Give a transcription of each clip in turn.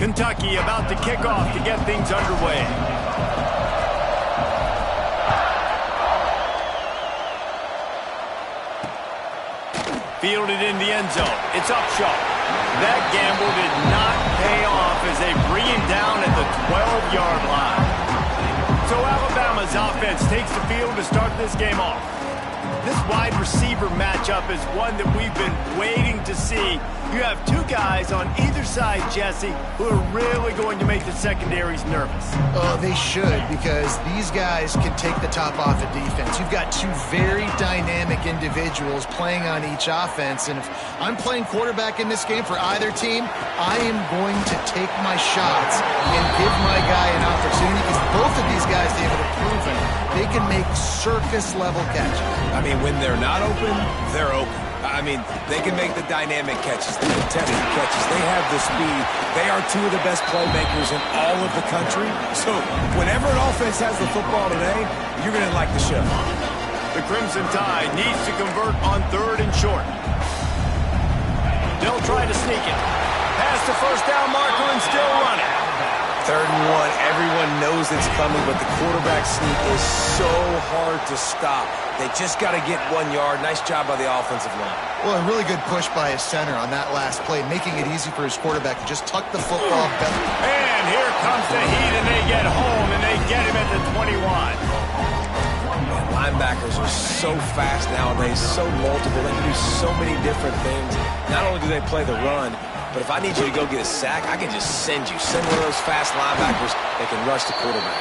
Kentucky about to kick off to get things underway. Fielded in the end zone. It's Upshaw. That gamble did not pay off as they bring him down at the 12-yard line. So Alabama's offense takes the field to start this game off. This wide receiver matchup is one that we've been waiting to see. You have two guys on either side, Jesse, who are really going to make the secondaries nervous. Oh, they should, because these guys can take the top off of defense. You've got two very dynamic individuals playing on each offense, and if I'm playing quarterback in this game for either team, I am going to take my shots and give my guy an opportunity, because both of these guys, they have proven they can make circus-level catches. I mean, when they're not open, they're open. I mean, they can make the dynamic catches, the contested catches. They have the speed. They are two of the best playmakers in all of the country. So whenever an offense has the football today, you're going to like the show. The Crimson Tide needs to convert on 3rd and short. They'll try to sneak it. Pass the first down marker and still running. 3rd and 1. Everyone knows it's coming, but the quarterback sneak is so hard to stop. They just got to get 1 yard. Nice job by the offensive line. Well, a really good push by his center on that last play, making it easy for his quarterback to just tuck the football back. And here comes the heat, and they get home, and they get him at the 21. Man, linebackers are so fast nowadays, so multiple. They can do so many different things. Not only do they play the run, but if I need you to go get a sack, I can just send you. Send one of those fast linebackers that can rush the quarterback.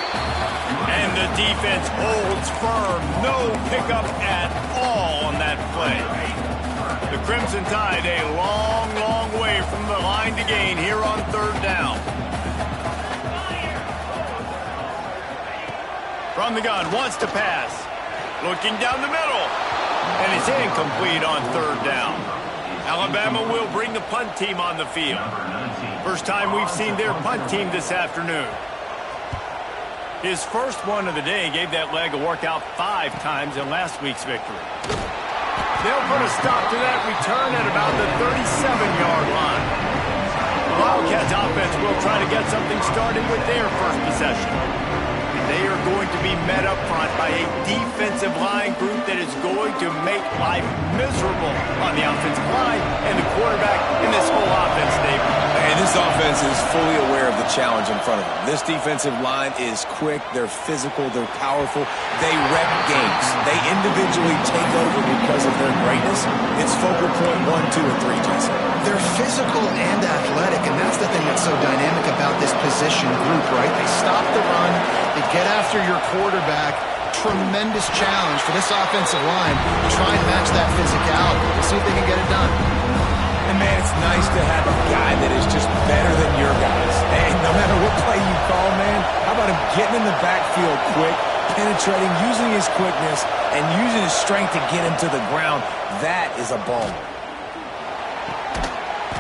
And the defense holds firm. No pickup at all on that play. The Crimson Tide a long, long way from the line to gain here on 3rd down. From the gun, wants to pass. Looking down the middle. And it's incomplete on 3rd down. Alabama will bring the punt team on the field. First time we've seen their punt team this afternoon. His first one of the day gave that leg a workout 5 times in last week's victory. They'll put a stop to that return at about the 37-yard line. The Wildcats offense will try to get something started with their first possession. They are going to be met up front by a defensive line group that is going to make life miserable on the offensive line and the quarterback in this whole offense, David. And this offense is fully aware of the challenge in front of them. This defensive line is quick, they're physical, they're powerful, they wreck games. They individually take over because of their greatness. It's focal point 1, 2, and 3, Jesse. They're physical and athletic, and that's the thing that's so dynamic about this position group, right? They stop the run, they get after your quarterback. Tremendous challenge for this offensive line to try and match that physicality. We'll see if they can get it done. And, man, it's nice to have a guy that is just better than your guys. And no matter what play you call, man, how about him getting in the backfield quick, penetrating, using his quickness, and using his strength to get him to the ground? That is a ball.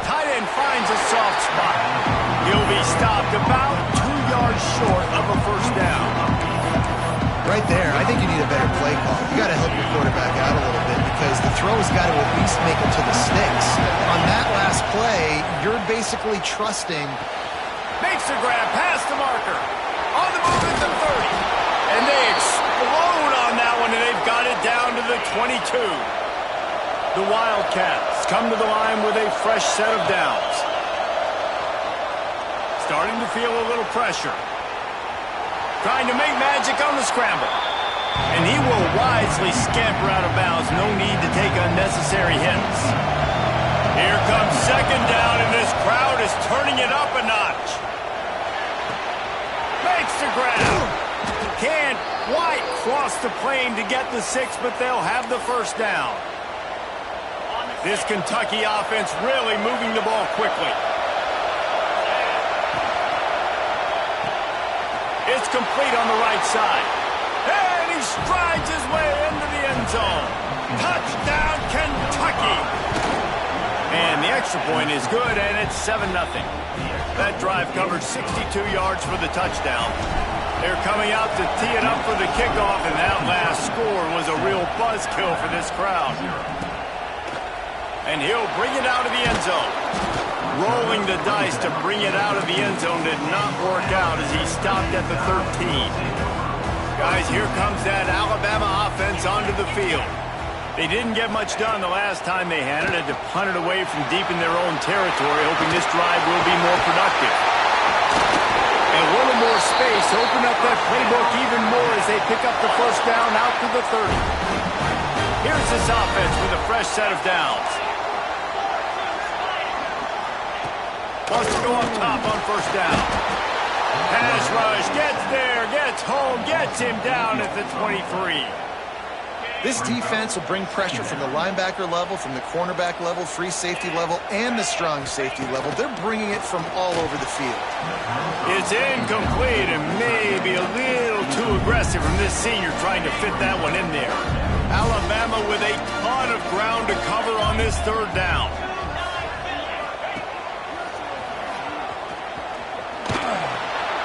Tight end finds a soft spot. He'll be stopped about 2 yards short of a first down. Right there, I think you need a better play call. You got to help your quarterback out a little bit because the throw has got to at least make it to the sticks. On that last play, you're basically trusting. Makes the grab, past the marker. On the move at the 30. And they explode on that one, and they've got it down to the 22. The Wildcats come to the line with a fresh set of downs. Starting to feel a little pressure. Trying to make magic on the scramble. And he will wisely scamper out of bounds. No need to take unnecessary hits. Here comes 2nd down, and this crowd is turning it up a notch. Makes the grab. Can't quite cross the plane to get the 6, but they'll have the first down. This Kentucky offense really moving the ball quickly. It's complete on the right side. And he strides his way into the end zone. Touchdown, Kentucky. And the extra point is good, and it's 7-0. That drive covered 62 yards for the touchdown. They're coming out to tee it up for the kickoff, and that last score was a real buzzkill for this crowd. And he'll bring it out of the end zone. Rolling the dice to bring it out of the end zone did not work out as he stopped at the 13. Guys, here comes that Alabama offense onto the field. They didn't get much done the last time they had it. Had to punt it away from deep in their own territory, hoping this drive will be more productive. And a little more space, open up that playbook even more as they pick up the first down out to the 30. Here's this offense with a fresh set of downs. Wants to go up top on first down. Pass rush, gets there, gets home, gets him down at the 23. This defense will bring pressure from the linebacker level, from the cornerback level, free safety level, and the strong safety level. They're bringing it from all over the field. It's incomplete and maybe a little too aggressive from this senior trying to fit that one in there. Alabama with a ton of ground to cover on this third down.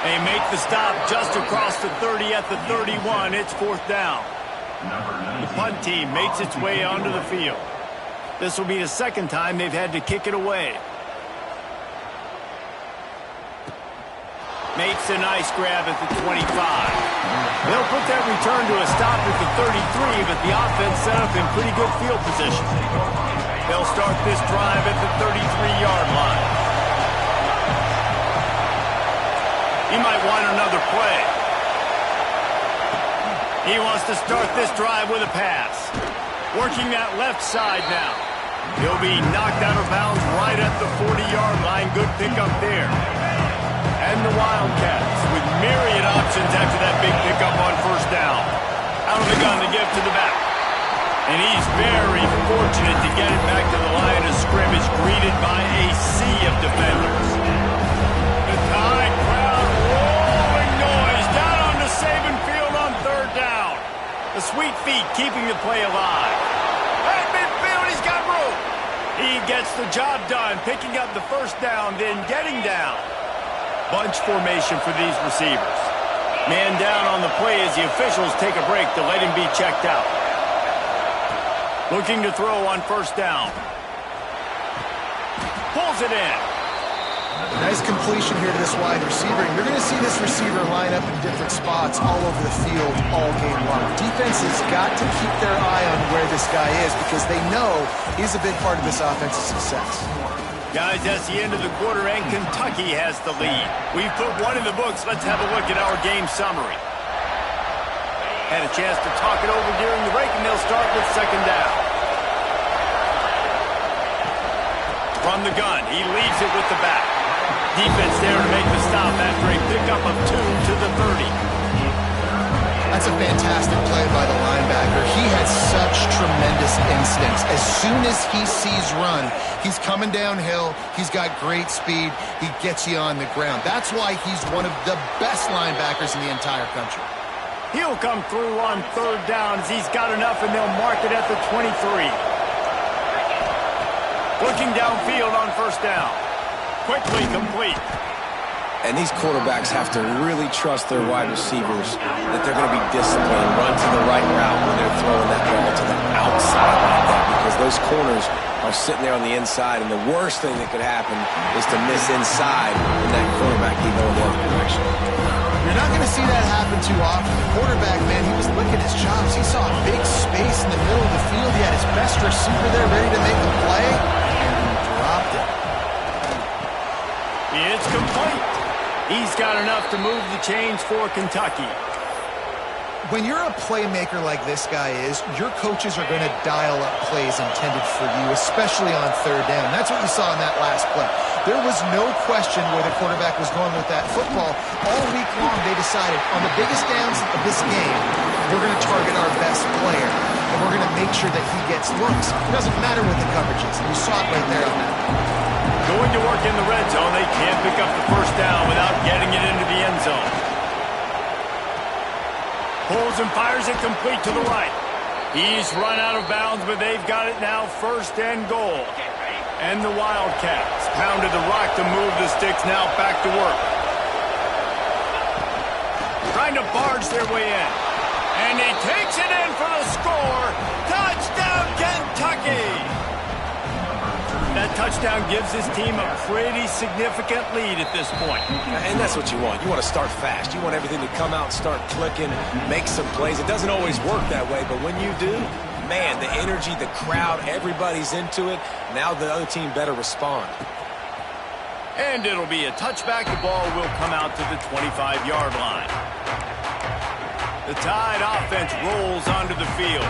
They make the stop just across the 30 at the 31. It's fourth down. The punt team makes its way onto the field. This will be the second time they've had to kick it away. Makes a nice grab at the 25. They'll put that return to a stop at the 33, but the offense set up in pretty good field position. They'll start this drive at the 33-yard line. He might want another play. He wants to start this drive with a pass. Working that left side now. He'll be knocked out of bounds right at the 40-yard line. Good pickup there. And the Wildcats with myriad options after that big pickup on first down. Out of the gun to give to the back. And he's very fortunate to get it back to the line of scrimmage, greeted by a sea of defenders. The Tide crowd rolling noise down on the Saban field on third down. The Sweet Feet keeping the play alive. At midfield, he's got room. He gets the job done, picking up the first down, then getting down. Bunch formation for these receivers. Man down on the play as the officials take a break to let him be checked out. Looking to throw on first down. Pulls it in. Nice completion here to this wide receiver. And you're going to see this receiver line up in different spots all over the field all game long. Defense has got to keep their eye on where this guy is because they know he's a big part of this offense's success. Guys, that's the end of the quarter, and Kentucky has the lead. We've put one in the books. Let's have a look at our game summary. Had a chance to talk it over during the break, and they'll start with second down. From the gun, he leaves it with the back. Defense there to make the stop after a pickup of 2 to the 30. That's a fantastic play by the linebacker. He has such tremendous instincts. As soon as he sees run, he's coming downhill. He's got great speed. He gets you on the ground. That's why he's one of the best linebackers in the entire country. He'll come through on third down as he's got enough, and they'll mark it at the 23. Looking downfield on first down. Quickly complete. And these quarterbacks have to really trust their wide receivers that they're going to be disciplined, run to the right route when they're throwing that ball to the outside like that, because those corners are sitting there on the inside, and the worst thing that could happen is to miss inside and that quarterback can go in the other direction. You're not going to see that happen too often. The quarterback, man, he was licking his chops. He saw a big space in the middle of the field. He had his best receiver there ready to make a play, and he dropped it. It's complete. He's got enough to move the chains for Kentucky. When you're a playmaker like this guy is, your coaches are going to dial up plays intended for you, especially on third down. That's what you saw in that last play. There was no question where the quarterback was going with that football. All week long, they decided on the biggest downs of this game, we're going to target our best player, and we're going to make sure that he gets looks. It doesn't matter what the coverage is. You saw it right there on that. Going to work in the red zone, they can't pick up the first down without getting it into the end zone. Pulls and fires it complete to the right. He's run out of bounds, but they've got it now first and goal. And the Wildcats pounded the rock to move the sticks, now back to work. Trying to barge their way in. And he takes it in for the score. Touchdown, Kentucky! touchdown gives his team a pretty significant lead at this point. And that's what you want. You want to start fast. You want everything to come out, start clicking, make some plays. It doesn't always work that way, but when you do, man, the energy, the crowd, everybody's into it. Now the other team better respond. And it'll be a touchback. The ball will come out to the 25-yard line. The Tide offense rolls onto the field.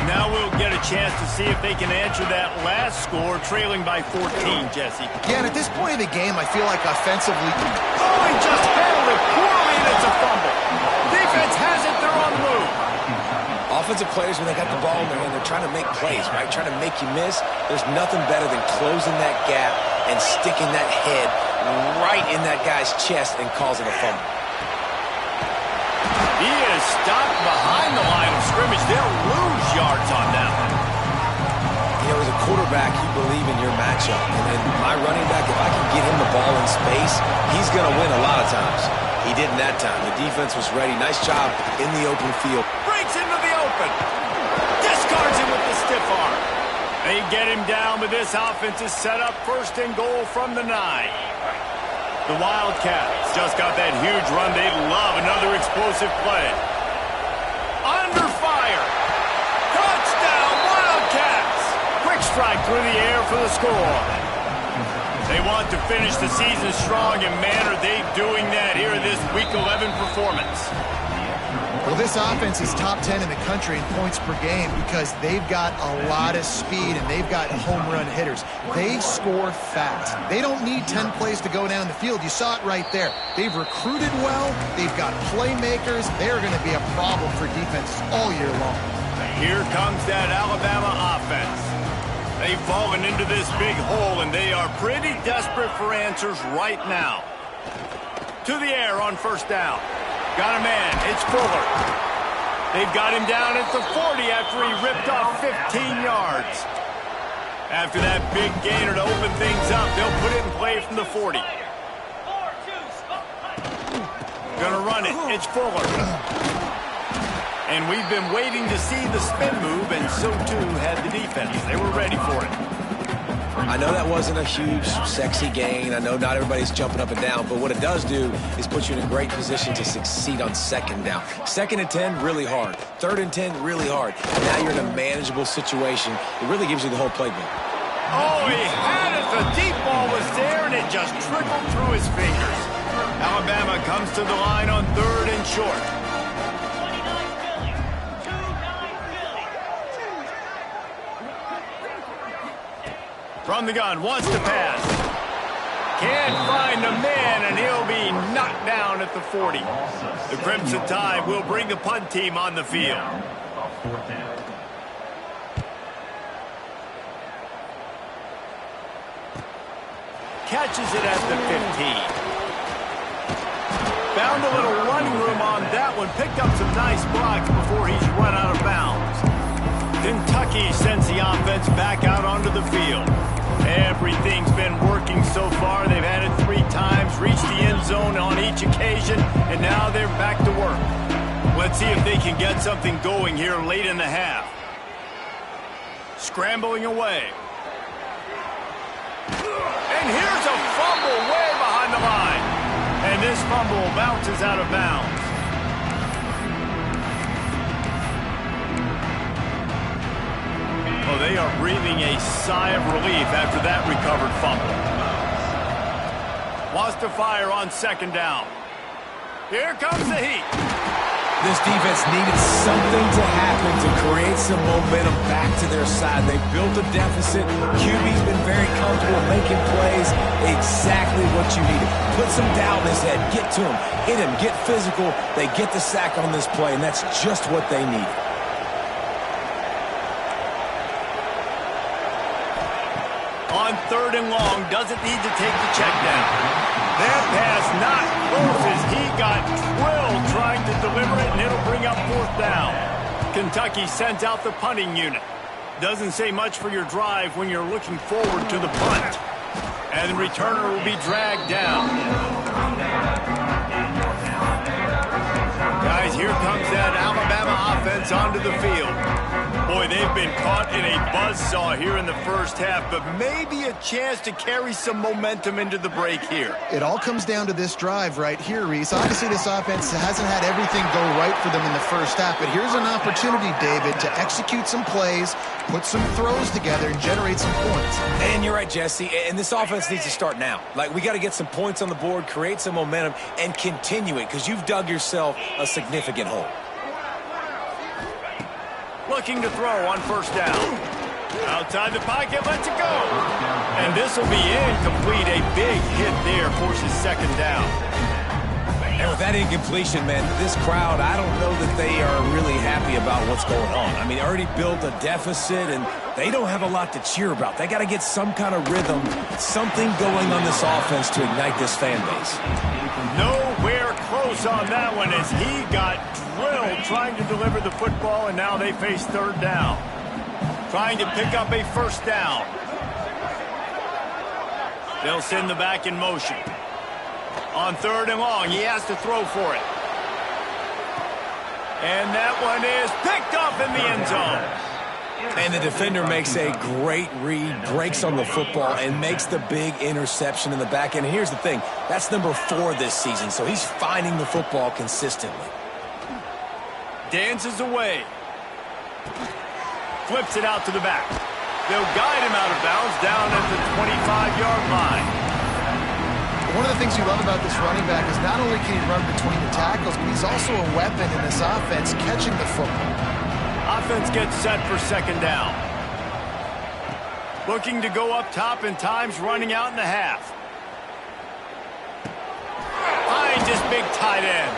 Now we'll get a chance to see if they can answer that last score, trailing by 14, Jesse. Yeah, and at this point of the game, I feel like offensively... Oh, he just handled it poorly, and it's a fumble. Defense has it. They're on the move. Offensive players, when they got the ball in their hand, they're trying to make plays, right? Trying to make you miss. There's nothing better than closing that gap and sticking that head right in that guy's chest and causing a fumble. He is stopped behind the line of scrimmage. They'll lose yards on that one. You know, as a quarterback, you believe in your matchup. And then my running back, if I can get him the ball in space, he's going to win a lot of times. He didn't that time. The defense was ready. Nice job in the open field. Breaks into the open. Discards him with the stiff arm. They get him down, but this offense is set up first and goal from the 9. The Wildcats just got that huge run. They love another explosive play. Under fire. Touchdown, Wildcats. Quick strike through the air for the score. They want to finish the season strong, and man, are they doing that here in this Week 11 performance. Well, this offense is top 10 in the country in points per game because they've got a lot of speed and they've got home run hitters. They score fast. They don't need 10 plays to go down the field. You saw it right there. They've recruited well. They've got playmakers. They're going to be a problem for defenses all year long. Here comes that Alabama offense. They've fallen into this big hole, and they are pretty desperate for answers right now. To the air on first down. Got a man. It's Fuller. They've got him down at the 40 after he ripped off 15 yards. After that big gainer to open things up, they'll put it in play from the 40. Gonna run it. It's Fuller. And we've been waiting to see the spin move, and so too had the defense. They were ready for it. I know that wasn't a huge, sexy gain. I know not everybody's jumping up and down, but what it does do is put you in a great position to succeed on second down. 2nd and 10, really hard. 3rd and 10, really hard. And now you're in a manageable situation. It really gives you the whole playbook. Oh, he had it. The deep ball was there, and it just trickled through his fingers. Alabama comes to the line on 3rd and short. From the gun, wants to pass. Can't find a man, and he'll be knocked down at the 40. The Crimson Tide will bring the punt team on the field. Catches it at the 15. Found a little running room on that one. Picked up some nice blocks before he's run out of bounds. Kentucky sends the offense back out onto the field. Everything's been working so far. They've had it 3 times, reached the end zone on each occasion, and now they're back to work. Let's see if they can get something going here late in the half. Scrambling away. And here's a fumble way behind the line. And this fumble bounces out of bounds. Oh, they are breathing a sigh of relief after that recovered fumble. Wants to fire on 2nd down. Here comes the heat. This defense needed something to happen to create some momentum back to their side. They built a deficit. QB's been very comfortable making plays. Exactly what you needed. Put some doubt in his head. Get to him. Hit him. Get physical. They get the sack on this play, and that's just what they need. On 3rd and long, doesn't need to take the check down. That pass not close as he got drilled trying to deliver it, and it'll bring up 4th down. Kentucky sends out the punting unit. Doesn't say much for your drive when you're looking forward to the punt. And the returner will be dragged down. Guys, here comes that Alabama offense onto the field. Boy, they've been caught in a buzzsaw here in the first half, but maybe a chance to carry some momentum into the break here. It all comes down to this drive right here, Reese. Obviously, this offense hasn't had everything go right for them in the first half, but here's an opportunity, David, to execute some plays, put some throws together, and generate some points. And you're right, Jesse, and this offense needs to start now. Like, we got to get some points on the board, create some momentum, and continue it, because you've dug yourself a significant hole. Looking to throw on first down. Outside the pocket, lets it go. And this will be incomplete. A big hit there, forces second down. And with that incompletion, man, this crowd, I don't know that they are really happy about what's going on. I mean, they already built a deficit, and they don't have a lot to cheer about. They got to get some kind of rhythm, something going on this offense to ignite this fan base. Nowhere close on that one as he got drilled trying to deliver the football, and now they face third down. Trying to pick up a first down. They'll send the back in motion. On third and long, he has to throw for it. And that one is picked up in the end zone. And the defender makes a great read, breaks on the football, and makes the big interception in the back end. And here's the thing, that's number 4 this season, so he's finding the football consistently. Dances away. Flips it out to the back. They'll guide him out of bounds down at the 25-yard line. One of the things you love about this running back is not only can he run between the tackles, but he's also a weapon in this offense catching the football. Offense gets set for second down. Looking to go up top, and time's running out in the half. Finds his big tight end.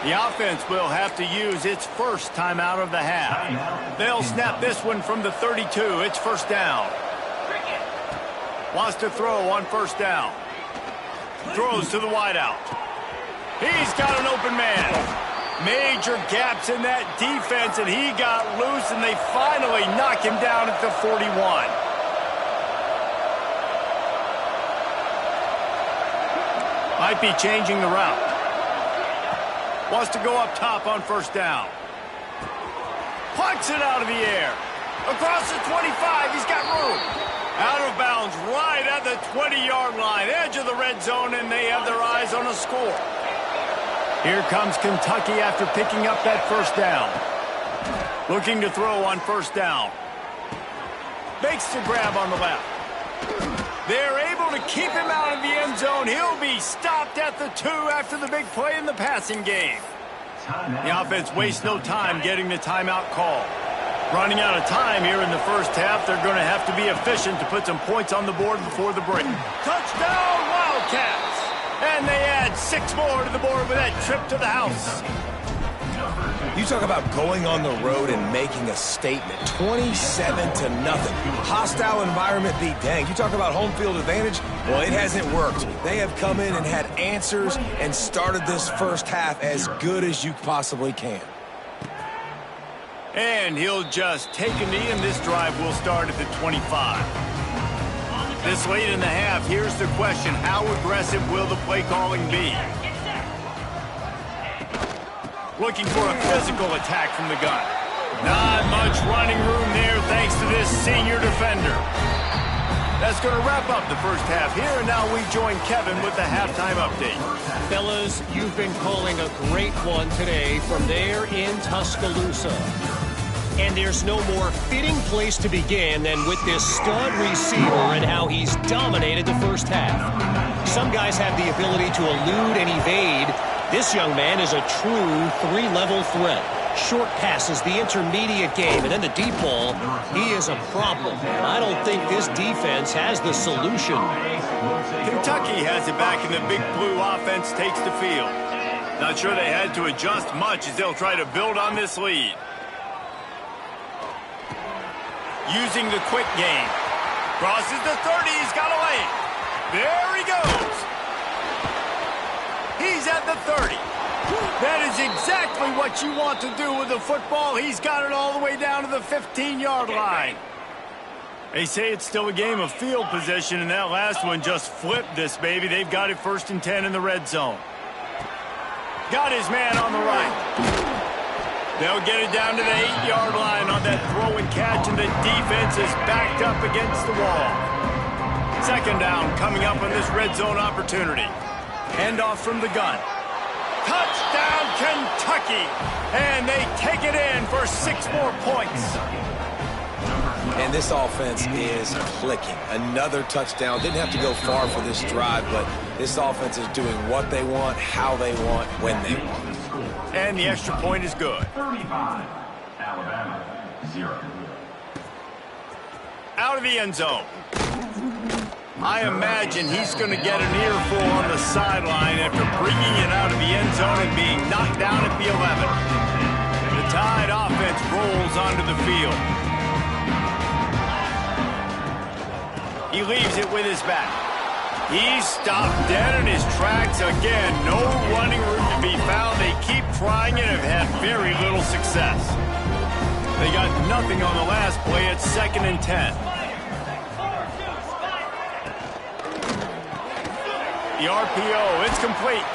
The offense will have to use its first timeout of the half. They'll snap this one from the 32. It's first down. Wants to throw on first down. Throws to the wideout. He's got an open man. Major gaps in that defense, and he got loose, and they finally knock him down at the 41. Might be changing the route. Wants to go up top on first down. Punts it out of the air. Across the 25, he's got room. Out of bounds right at the 20-yard line, edge of the red zone, and they have their eyes on a score. Here comes Kentucky after picking up that first down. Looking to throw on first down. Makes the grab on the left. They're able to keep him out of the end zone. He'll be stopped at the 2 after the big play in the passing game. The offense wastes no time getting the timeout call. Running out of time here in the first half. They're going to have to be efficient to put some points on the board before the break. Touchdown, Wildcats! And they add 6 more to the board with that trip to the house. You talk about going on the road and making a statement. 27-0. Hostile environment be danged. You talk about home field advantage. Well, it hasn't worked. They have come in and had answers and started this first half as good as you possibly can. And he'll just take a knee, and this drive will start at the 25. This late in the half, here's the question. How aggressive will the play calling be? Looking for a physical attack from the gun. Not much running room there thanks to this senior defender. That's going to wrap up the first half here, and now we join Kevin with the halftime update. Fellas, you've been calling a great one today from there in Tuscaloosa. And there's no more fitting place to begin than with this stud receiver and how he's dominated the first half. Some guys have the ability to elude and evade. This young man is a true 3-level threat. Short passes, the intermediate game, and then the deep ball. He is a problem. I don't think this defense has the solution. Kentucky has it back, and the big blue offense takes the field. Not sure they had to adjust much as they'll try to build on this lead. Using the quick game. Crosses the 30. He's got a lane. There he goes. He's at the 30. That is exactly what you want to do with the football. He's got it all the way down to the 15-yard line. They say it's still a game of field position, and that last one just flipped this baby. They've got it 1st and 10 in the red zone. Got his man on the right. They'll get it down to the 8-yard line on that throw and catch, and the defense is backed up against the wall. Second down coming up on this red zone opportunity. Handoff from the gun. Touchdown, Kentucky! And they take it in for 6 more points. And this offense is clicking. Another touchdown. Didn't have to go far for this drive, but this offense is doing what they want, how they want, when they want. And the extra point is good. 35, Alabama, 0. Out of the end zone. I imagine he's going to get an earful on the sideline after bringing it out of the end zone and being knocked down at the 11. The Tide offense rolls onto the field. He leaves it with his back. He's stopped dead in his tracks again. No running room to be found. They keep trying it and have had very little success. They got nothing on the last play. It's 2nd and 10. The RPO, it's complete.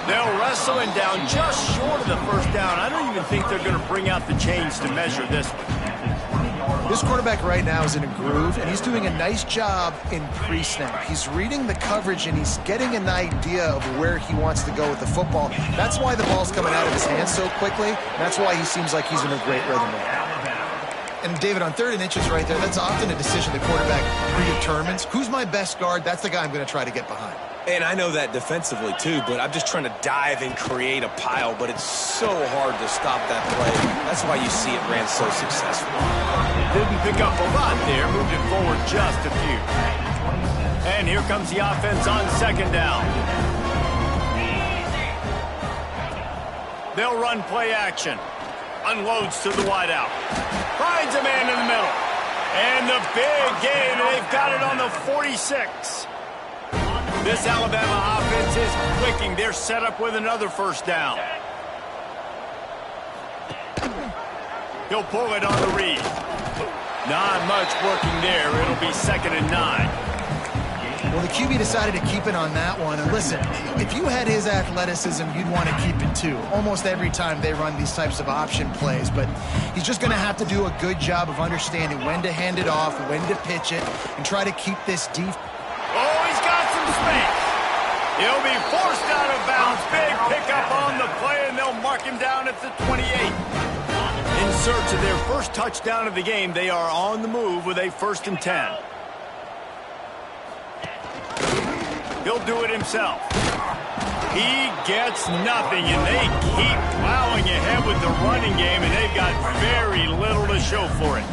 They'll wrestle him down just short of the first down. I don't even think they're going to bring out the chains to measure this one. This quarterback right now is in a groove, and he's doing a nice job in pre-snap. He's reading the coverage, and he's getting an idea of where he wants to go with the football. That's why the ball's coming out of his hands so quickly, and that's why he seems like he's in a great rhythm right now. And, David, on 3rd and inches right there, that's often a decision the quarterback predetermines. Who's my best guard? That's the guy I'm going to try to get behind. And I know that defensively, too, but I'm just trying to dive and create a pile, but it's so hard to stop that play. That's why you see it ran so successful. Didn't pick up a lot there, moved it forward just a few. And here comes the offense on 2nd down. They'll run play action. Unloads to the wideout. Finds a man in the middle. And the big gain, they've got it on the 46. This Alabama offense is clicking. They're set up with another first down. He'll pull it on the read. Not much working there. It'll be 2nd and 9. Well, the QB decided to keep it on that one. And listen, if you had his athleticism, you'd want to keep it too. Almost every time they run these types of option plays. But he's just going to have to do a good job of understanding when to hand it off, when to pitch it, and try to keep this deep. Oh, he's got some space. He'll be forced out of bounds. Big pickup on the play, and they'll mark him down at the 28. In search of their first touchdown of the game, they are on the move with a 1st and 10. He'll do it himself. He gets nothing, and they keep plowing ahead with the running game, and they've got very little to show for it.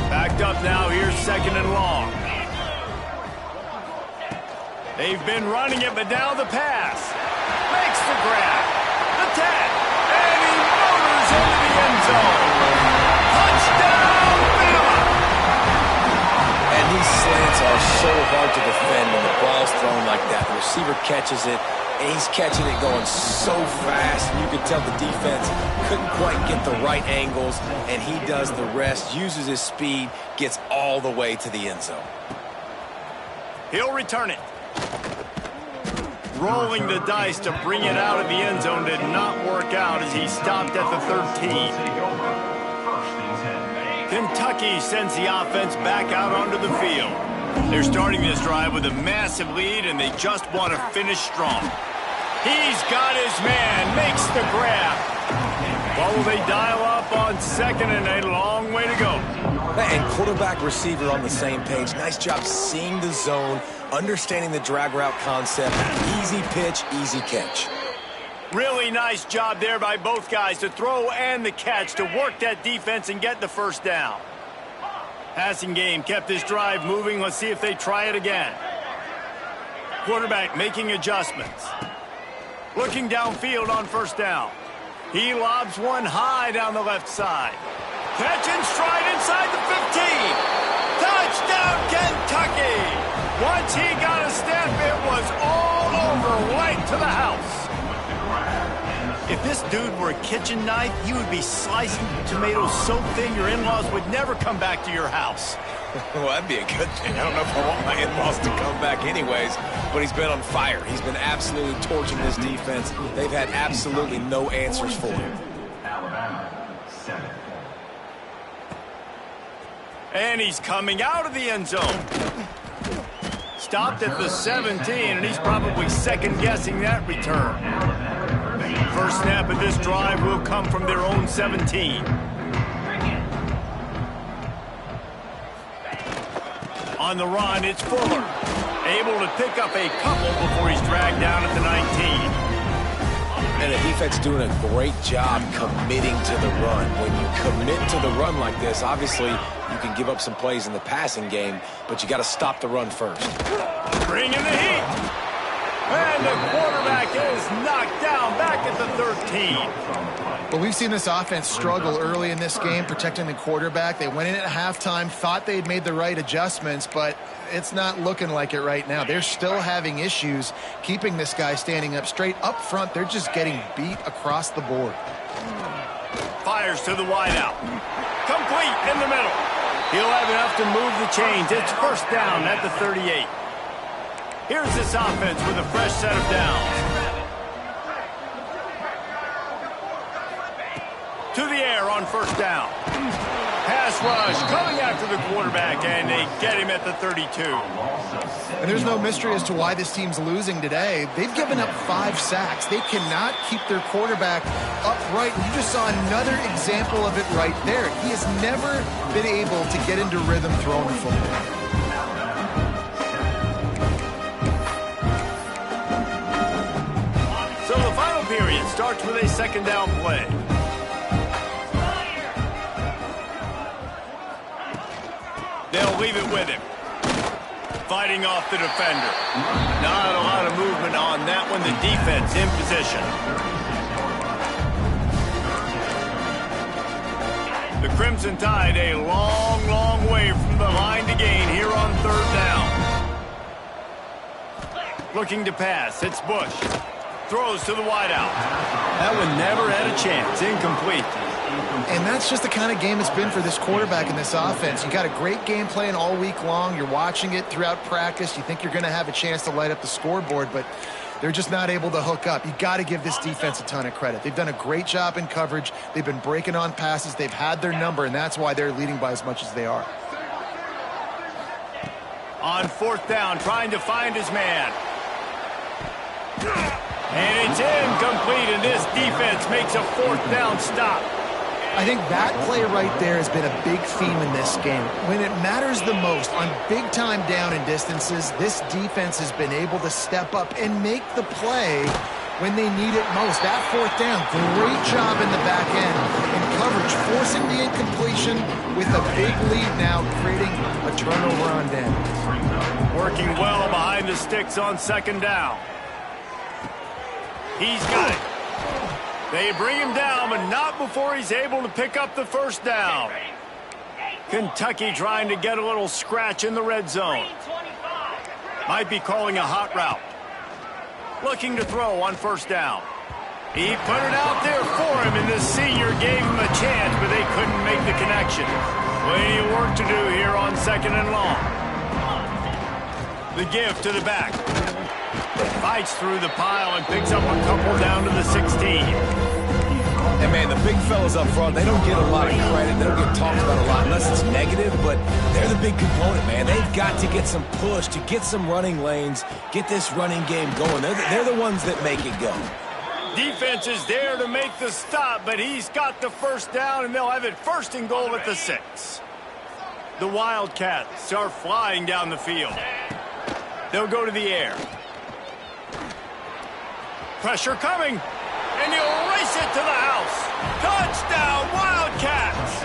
Backed up now, here's 2nd and long. They've been running it, but now the pass. Makes the grab. The tag. And he motors into the end zone. Touchdown, Bama! And these slants are so hard to defend when the ball's thrown like that. The receiver catches it, and he's catching it going so fast. You can tell the defense couldn't quite get the right angles, and he does the rest, uses his speed, gets all the way to the end zone. He'll return it. Rolling the dice to bring it out of the end zone did not work out as he stopped at the 13. Kentucky sends the offense back out onto the field. They're starting this drive with a massive lead, and they just want to finish strong. He's got his man, makes the grab. What will they dial up on 2nd and a long way to go? And quarterback receiver on the same page. Nice job seeing the zone, understanding the drag route concept. Easy pitch, easy catch. Really nice job there by both guys to throw and the catch to work that defense and get the first down. Passing game kept this drive moving. Let's see if they try it again. Quarterback making adjustments. Looking downfield on 1st down. He lobs one high down the left side. Catch and stride inside the 15. Touchdown, Kentucky! Once he got a step, it was all over, right to the house. If this dude were a kitchen knife, he would be slicing tomatoes so thin your in-laws would never come back to your house. Well, that'd be a good thing. I don't know if I want my in-laws to come back anyways, but he's been on fire. He's been absolutely torching this defense. They've had absolutely no answers for him. Alabama, 7. And he's coming out of the end zone. Stopped at the 17, and he's probably second-guessing that return. First snap of this drive will come from their own 17. On the run, it's Fuller. Able to pick up a couple before he's dragged down at the 19. And the defense doing a great job committing to the run. When you commit to the run like this, obviously you can give up some plays in the passing game, but you got to stop the run first. Bring in the heat. And the quarterback is knocked down back at the 13. But we've seen this offense struggle early in this game, protecting the quarterback. They went in at halftime, thought they'd made the right adjustments, but it's not looking like it right now. They're still having issues keeping this guy standing up straight. Up front, they're just getting beat across the board. Fires to the wideout. Complete in the middle. He'll have enough to move the chains. It's first down at the 38. Here's this offense with a fresh set of downs. To the air on first down. Pass rush coming after the quarterback, and they get him at the 32. And there's no mystery as to why this team's losing today. They've given up 5 sacks. They cannot keep their quarterback upright. You just saw another example of it right there. He has never been able to get into rhythm throwing the football. So the final period starts with a second down play. They'll leave it with him. Fighting off the defender. Not a lot of movement on that one. The defense in position. The Crimson Tide a long, long way from the line to gain here on third down. Looking to pass. It's Bush. Throws to the wideout. That one never had a chance. Incomplete. And that's just the kind of game it's been for this quarterback in this offense. You got a great game plan all week long. You're watching it throughout practice. You think you're going to have a chance to light up the scoreboard, but they're just not able to hook up. You got to give this defense a ton of credit. They've done a great job in coverage. They've been breaking on passes. They've had their number, and that's why they're leading by as much as they are. On fourth down, trying to find his man. And it's incomplete, and this defense makes a fourth down stop. I think that play right there has been a big theme in this game. When it matters the most, on big-time down and distances, this defense has been able to step up and make the play when they need it most. That fourth down, great job in the back end in coverage, forcing the incompletion with a big lead now, creating a turnover on down. Working well behind the sticks on second down. He's got it. They bring him down, but not before he's able to pick up the first down. Kentucky trying to get a little scratch in the red zone. Might be calling a hot route. Looking to throw on first down. He put it out there for him, and the senior gave him a chance, but they couldn't make the connection. Plenty of work to do here on second and long. The give to the back. Fights through the pile and picks up a couple down to the 16. And, man, the big fellas up front, they don't get a lot of credit. They don't get talked about a lot unless it's negative, but they're the big component, man. They've got to get some push, to get some running lanes, get this running game going. They're the ones that make it go. Defense is there to make the stop, but he's got the first down, and they'll have it first and goal at the 6. The Wildcats are flying down the field. They'll go to the air. Pressure coming, and he'll race it to the house. Touchdown, Wildcats!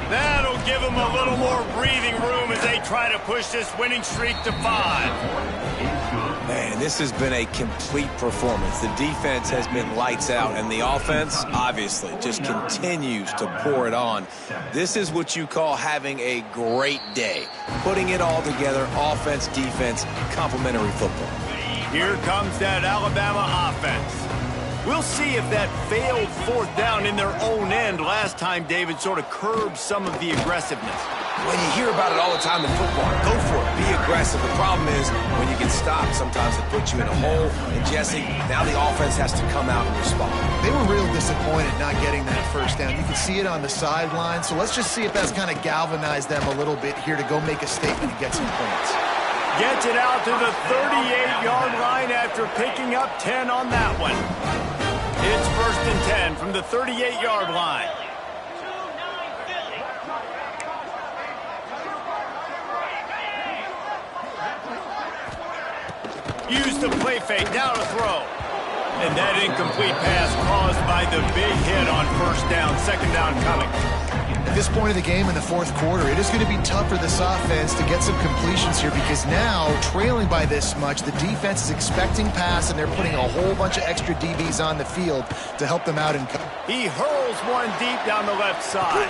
That'll give them a little more breathing room as they try to push this winning streak to 5. Man, this has been a complete performance. The defense has been lights out, and the offense, obviously, just continues to pour it on. This is what you call having a great day. Putting it all together, offense, defense, complementary football. Here comes that Alabama offense. We'll see if that failed fourth down in their own end last time, David, sort of curbed some of the aggressiveness. Well, you hear about it all the time in football. Go for it. Be aggressive. The problem is when you get stopped, sometimes it puts you in a hole. And, Jesse, now the offense has to come out and respond. They were real disappointed not getting that first down. You can see it on the sideline. So let's just see if that's kind of galvanized them a little bit here to go make a statement and get some points. Gets it out to the 38-yard line after picking up 10 on that one. It's 1st and 10 from the 38-yard line. Use the play fake, now to throw. And that incomplete pass caused by the big hit on first down, second down coming. At this point of the game in the fourth quarter, it is going to be tough for this offense to get some completions here because now, trailing by this much, the defense is expecting pass and they're putting a whole bunch of extra DBs on the field to help them out. He hurls one deep down the left side.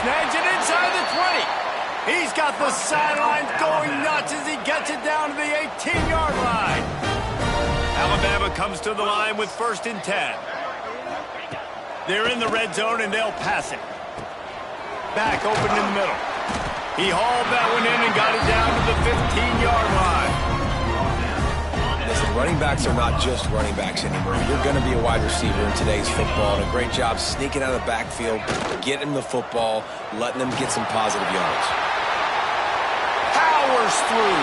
Snags it inside the 20. He's got the sidelines going nuts as he gets it down to the 18-yard line. Alabama comes to the line with 1st and 10. They're in the red zone and they'll pass it. Back open in the middle. He hauled that one in and got it down to the 15-yard line. Listen, running backs are not just running backs anymore. You're going to be a wide receiver in today's football. And a great job sneaking out of the backfield, getting the football, letting them get some positive yards. Powers through.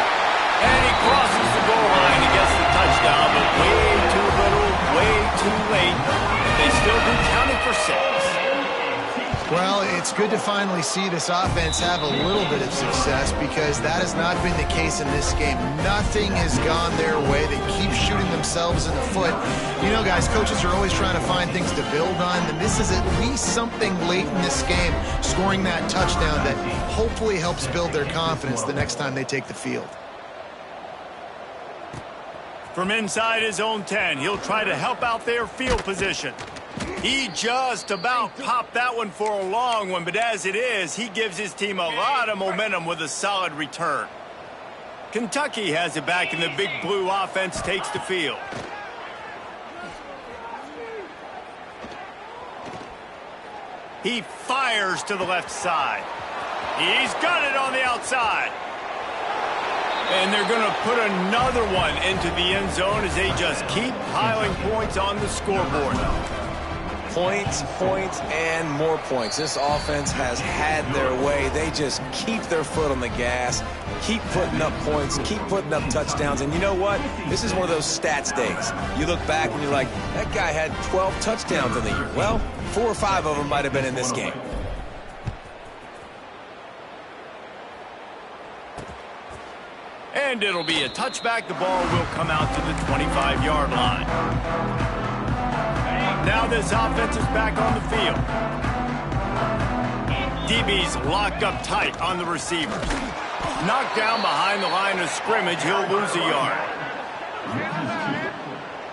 And he crosses the goal line and gets the touchdown, but way too little, way too late. They still do count it for 6. Well, it's good to finally see this offense have a little bit of success because that has not been the case in this game. Nothing has gone their way. They keep shooting themselves in the foot. You know, guys, coaches are always trying to find things to build on, and this is at least something late in this game, scoring that touchdown that hopefully helps build their confidence the next time they take the field. From inside his own 10, he'll try to help out their field position. He just about popped that one for a long one, but as it is, he gives his team a lot of momentum with a solid return. Kentucky has it back, and the big blue offense takes the field. He fires to the left side. He's got it on the outside. And they're going to put another one into the end zone as they just keep piling points on the scoreboard. Points, points, and more points. This offense has had their way. They just keep their foot on the gas, keep putting up points, keep putting up touchdowns. And you know what? This is one of those stats days. You look back and you're like, that guy had 12 touchdowns in the year. Well, 4 or 5 of them might have been in this game. And it'll be a touchback. The ball will come out to the 25-yard line. Now this offense is back on the field. DB's locked up tight on the receivers. Knocked down behind the line of scrimmage, he'll lose a yard.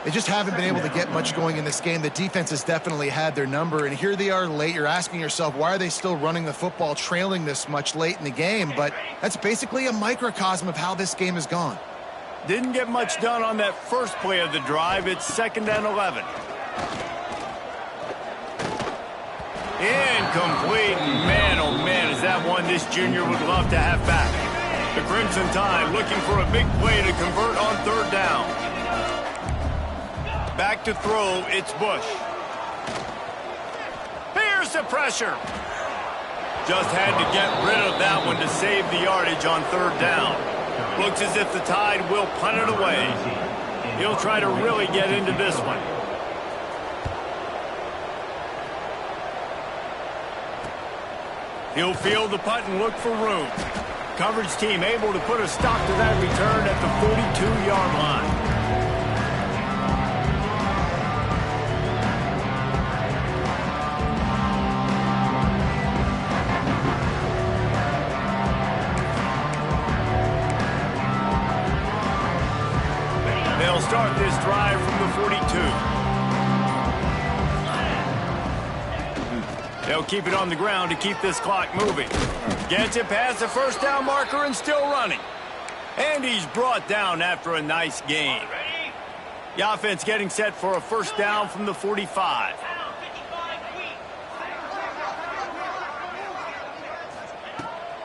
They just haven't been able to get much going in this game. The defense has definitely had their number, and here they are late. You're asking yourself, why are they still running the football, trailing this much late in the game? But that's basically a microcosm of how this game has gone. Didn't get much done on that first play of the drive. It's 2nd and 11. Incomplete. Man, oh man, is that one this junior would love to have back. The Crimson Tide looking for a big play to convert on 3rd down. Back to throw, it's Bush. Here's the pressure. Just had to get rid of that one to save the yardage on 3rd down. Looks as if the Tide will punt it away. He'll try to really get into this one. He'll field the punt and look for room. Coverage team able to put a stop to that return at the 42-yard line. They'll start this drive from the 42. They'll keep it on the ground to keep this clock moving. Gets it past the 1st down marker and still running. And he's brought down after a nice gain. The offense getting set for a first down from the 45.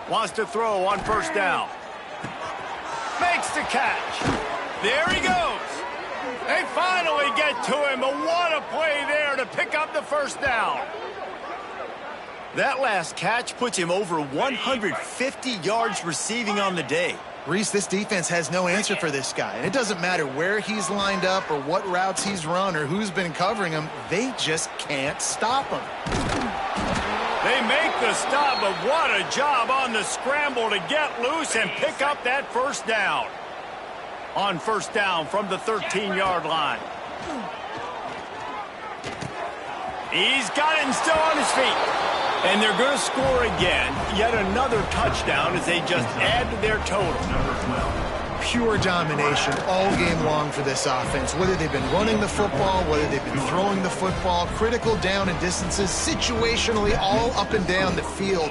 Wants to throw on first down. Makes the catch. There he goes. They finally get to him, but what a play there to pick up the first down. That last catch puts him over 150 yards receiving on the day. Reese, this defense has no answer for this guy. And it doesn't matter where he's lined up or what routes he's run or who's been covering him. They just can't stop him. They make the stop, but what a job on the scramble to get loose and pick up that first down. On first down from the 13-yard line. He's got it and still on his feet. And they're going to score again. Yet another touchdown as they just add to their total. Pure domination all game long for this offense. Whether they've been running the football, whether they've been throwing the football, critical down and distances, situationally all up and down the field.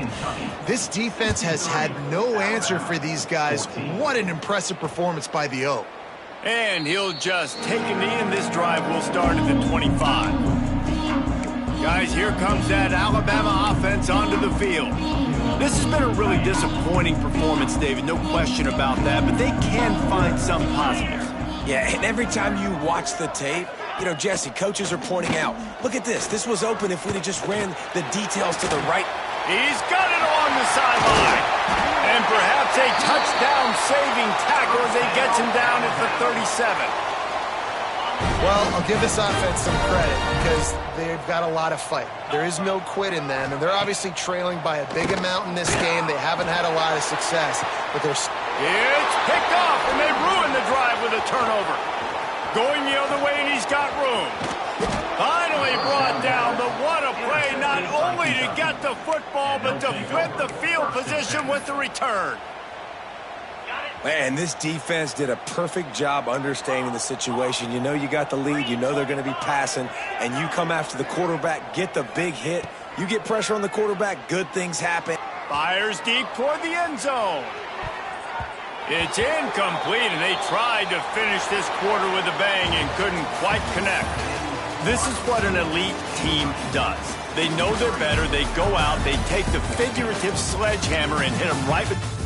This defense has had no answer for these guys. What an impressive performance by the O. And he'll just take a knee, and this drive will start at the 25. Guys, here comes that Alabama offense onto the field. This has been a really disappointing performance, David, no question about that, but they can find some positives. Yeah, and every time you watch the tape, you know, Jesse, coaches are pointing out, look at this. This was open if we'd have just ran the details to the right. He's got it along the sideline. And perhaps a touchdown-saving tackle as he gets him down at the 37. Well, I'll give this offense some credit because they've got a lot of fight. There is no quit in them, and they're obviously trailing by a big amount in this game. They haven't had a lot of success, but they're... It's picked off, and they ruin the drive with a turnover. Going the other way, and he's got room. Finally brought down, but what a play, not only to get the football, but to flip the field position with the return. Man, this defense did a perfect job understanding the situation. You know you got the lead. You know they're going to be passing. And you come after the quarterback, get the big hit. You get pressure on the quarterback, good things happen. Fires deep toward the end zone. It's incomplete, and they tried to finish this quarter with a bang and couldn't quite connect. This is what an elite team does. They know they're better. They go out. They take the figurative sledgehammer and hit them right with...